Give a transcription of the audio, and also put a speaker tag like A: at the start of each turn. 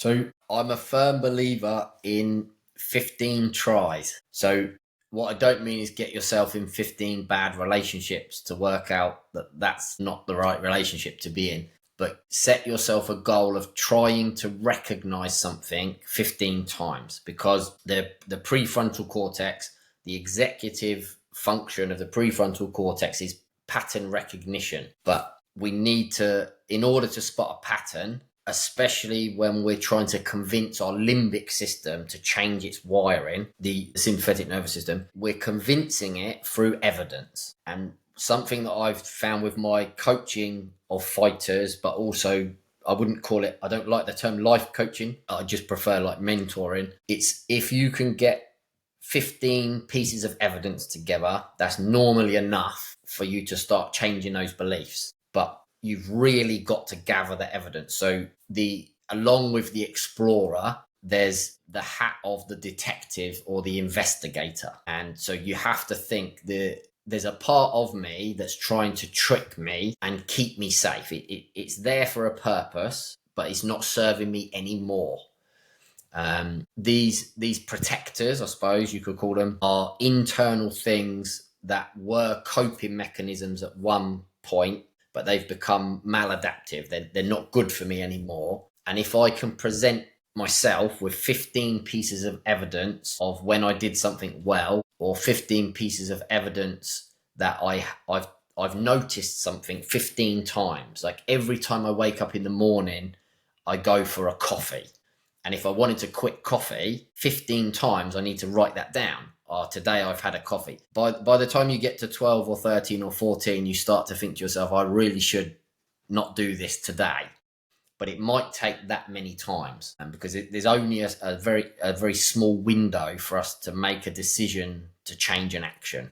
A: So I'm a firm believer in 15 tries. So what I don't mean is get yourself in 15 bad relationships to work out that that's not the right relationship to be in. But set yourself a goal of trying to recognize something 15 times, because the prefrontal cortex, the executive function of the prefrontal cortex is pattern recognition. But we need to, in order to spot a pattern, especially when we're trying to convince our limbic system to change its wiring, the sympathetic nervous system, we're convincing it through evidence. And something that I've found with my coaching of fighters, but also I wouldn't call it, I don't like the term life coaching. I just prefer like mentoring. It's if you can get 15 pieces of evidence together, that's normally enough for you to start changing those beliefs. But you've really got to gather the evidence. So along with the explorer, there's the hat of the detective or the investigator. And so you have to think there's a part of me that's trying to trick me and keep me safe. It's there for a purpose, but it's not serving me anymore. These protectors, I suppose you could call them, are internal things that were coping mechanisms at one point, but they've become maladaptive. They're not good for me anymore. And if I can present myself with 15 pieces of evidence of when I did something well, or 15 pieces of evidence that I've noticed something 15 times, like every time I wake up in the morning, I go for a coffee. And if I wanted to quit coffee 15 times, I need to write that down. Oh, today I've had a coffee. By the time you get to 12 or 13 or 14, you start to think to yourself, I really should not do this today. But it might take that many times, and because there's only a very small window for us to make a decision to change an action.